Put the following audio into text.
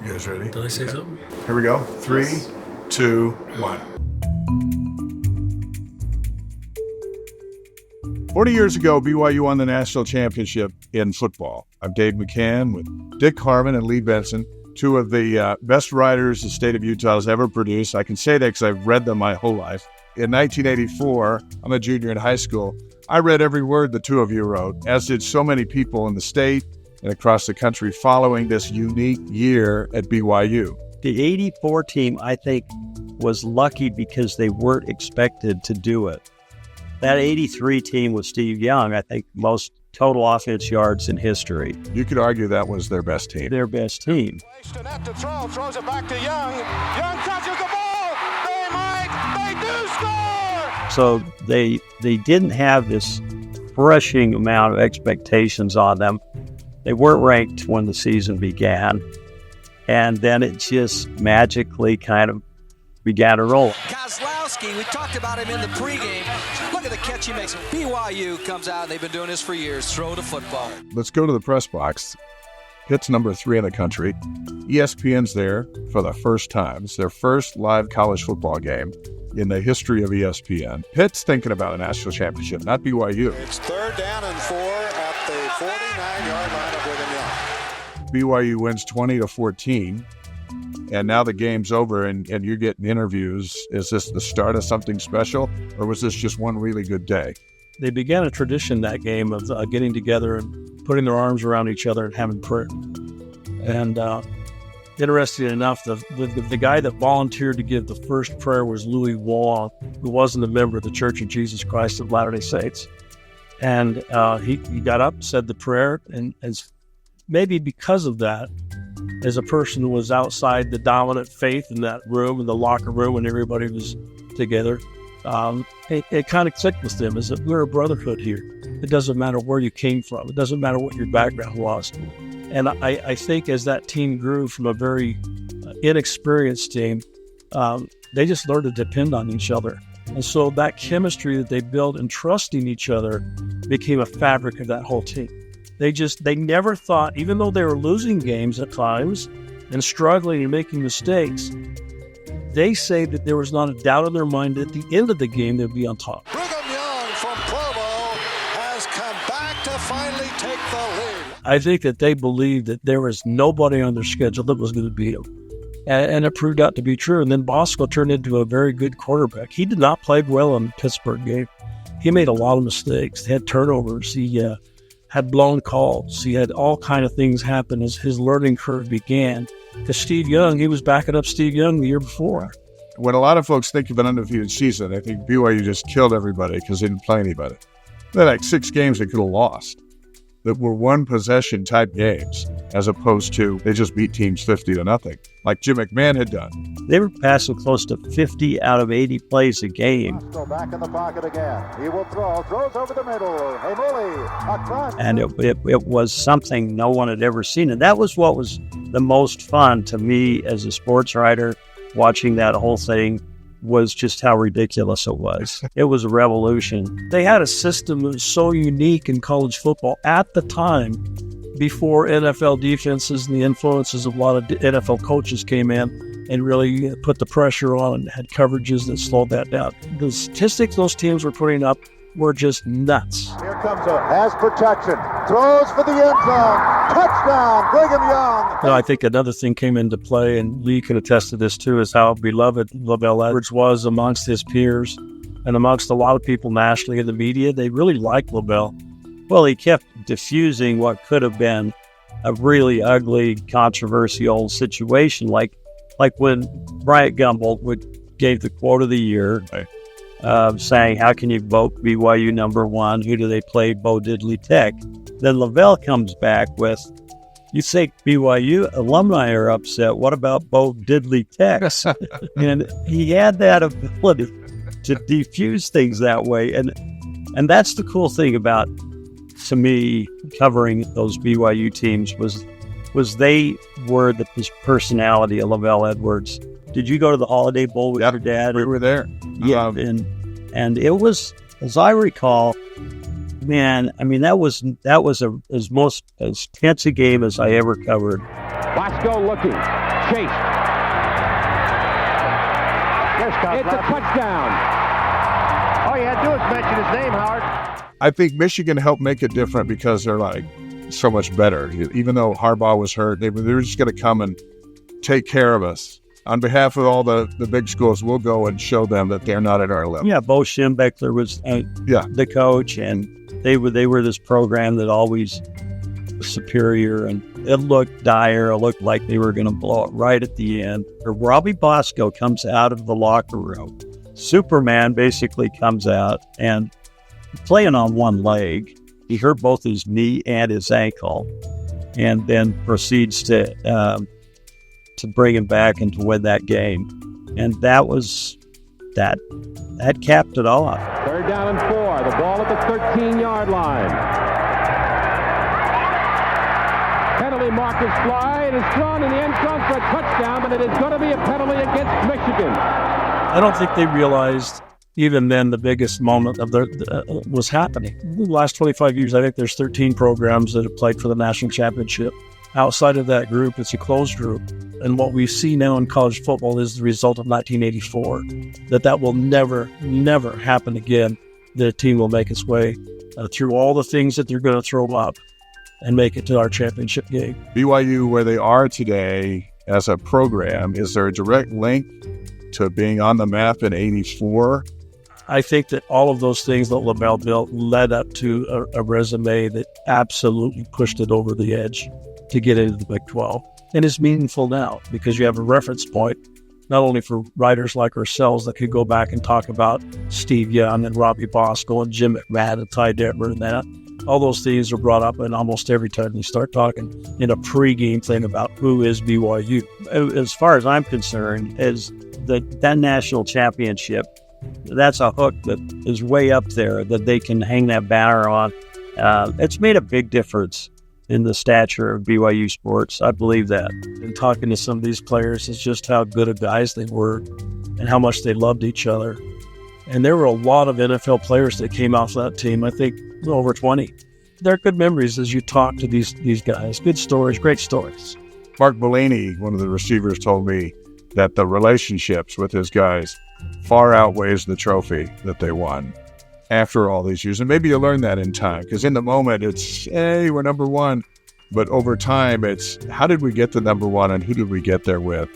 You guys ready? Did I say something? Here we go. 3, 2, 1. 40 years ago, BYU won the national championship in football. I'm Dave McCann with Dick Harmon and Lee Benson, two of the best writers the state of Utah has ever produced. I can say that because I've read them my whole life. In 1984, I'm a junior in high school. I read every word the two of you wrote, as did so many people in the state and across the country following this unique year at BYU. The 84 team, I think, was lucky because they weren't expected to do it. That 83 team with Steve Young, I think, most total offense yards in history. You could argue that was their best team. Their best team. Net to throw, throws it back to Young. Young touches the ball. They do score. So they didn't have this crushing amount of expectations on them. They weren't ranked when the season began. And then it just magically kind of began to roll. Kozlowski, we talked about him in the pregame. Look at the catch he makes. BYU comes out, and they've been doing this for years. Throw the football. Let's go to the press box. Pitt's number 3 in the country. ESPN's there for the first time. It's their first live college football game in the history of ESPN. Pitt's thinking about a national championship, not BYU. It's 3rd down and 4 at the 49-yard line of Brigham Young. BYU wins 20-14. And now the game's over and you're getting interviews. Is this the start of something special, or was this just one really good day? They began a tradition that game of getting together and putting their arms around each other and having prayer. And interesting enough, the guy that volunteered to give the first prayer was Louis Wong, who wasn't a member of the Church of Jesus Christ of Latter-day Saints. And he got up, said the prayer, and as maybe because of that, as a person who was outside the dominant faith in that room, in the locker room when everybody was together, it kind of clicked with them is that we're a brotherhood here. It doesn't matter where you came from. It doesn't matter what your background was. And I think as that team grew from a very inexperienced team, they just learned to depend on each other. And so that chemistry that they built and trusting each other became a fabric of that whole team. They never thought, even though they were losing games at times and struggling and making mistakes, they say that there was not a doubt in their mind that at the end of the game they'd be on top. Brigham Young from Provo has come back to finally take the lead. I think that they believed that there was nobody on their schedule that was going to beat them. And it proved out to be true. And then Bosco turned into a very good quarterback. He did not play well in the Pittsburgh game. He made a lot of mistakes. He had turnovers. He had blown calls. He had all kind of things happen as his learning curve began. Because Steve Young, he was backing up Steve Young the year before. When a lot of folks think of an undefeated season, I think BYU just killed everybody because they didn't play anybody. They're like 6 games they could have lost that were one-possession type games, as opposed to they just beat teams 50-0, like Jim McCann had done. They were passing close to 50 out of 80 plays a game. Go back in the pocket again. He will throws over the middle. Hey, Mooley, across. And it was something no one had ever seen. And that was what was the most fun to me as a sports writer, watching that whole thing, was just how ridiculous it was. It was a revolution. They had a system that was so unique in college football at the time, before NFL defenses and the influences of a lot of NFL coaches came in and really put the pressure on and had coverages that slowed that down. The statistics those teams were putting up were just nuts. Here comes has protection. Throws for the end zone. Touchdown, Brigham Young. I think another thing came into play, and Lee can attest to this too, is how beloved Lavelle Edwards was amongst his peers and amongst a lot of people nationally in the media. They really liked Lavelle. Well, he kept diffusing what could have been a really ugly, controversial situation, like when Bryant Gumbel gave the quote of the year, saying, "How can you vote BYU number 1? Who do they play? Bo Diddley Tech." Then Lavelle comes back with, "You say BYU alumni are upset. What about Bo Diddley Tech?" And he had that ability to diffuse things that way, and that's the cool thing about, to me, covering those BYU teams was they were the personality of Lavelle Edwards. Did you go to the Holiday Bowl with your dad? We were there. Yeah, and it was, as I recall, man, I mean, that was as tense a game as I ever covered. Bosco looking. Chased. It's a touchdown. All you had to do was mention his name, Howard. I think Michigan helped make it different because they're like so much better. Even though Harbaugh was hurt, they were just going to come and take care of us. On behalf of all the big schools, we'll go and show them that they're not at our level. Yeah, Bo Schembechler was the coach, and they were this program that always was superior, and it looked dire. It looked like they were going to blow it right at the end. Robbie Bosco comes out of the locker room. Superman basically comes out and playing on one leg. He hurt both his knee and his ankle, and then proceeds to bring him back and to win that game. And that capped it off. 3rd down and 4. The ball at the 13-yard line. Penalty markers fly. It is thrown in the end zone for a touchdown, but it is going to be a penalty against Michigan. I don't think they realized even then the biggest moment of was happening. In the last 25 years, I think there's 13 programs that have played for the national championship. Outside of that group, it's a closed group. And what we see now in college football is the result of 1984, that will never, never happen again, that a team will make its way through all the things that they're going to throw up and make it to our championship game. BYU, where they are today as a program, is there a direct link to being on the map in 84? I think that all of those things that LaBelle built led up to a resume that absolutely pushed it over the edge to get into the Big 12. And it's meaningful now because you have a reference point, not only for writers like ourselves that could go back and talk about Steve Young and Robbie Bosco and Jim McMahon and Ty Detmer and that. All those things are brought up in almost every time you start talking in a pregame thing about who is BYU. As far as I'm concerned, is that national championship, that's a hook that is way up there that they can hang that banner on. It's made a big difference in the stature of BYU sports. I believe that. And talking to some of these players is just how good of guys they were and how much they loved each other. And there were a lot of NFL players that came off that team, I think over 20. They're good memories as you talk to these guys. Good stories, great stories. Mark Bellini, one of the receivers, told me that the relationships with his guys far outweighs the trophy that they won after all these years. And maybe you learn that in time, because in the moment it's, hey, we're number one. But over time, it's how did we get to number one and who did we get there with?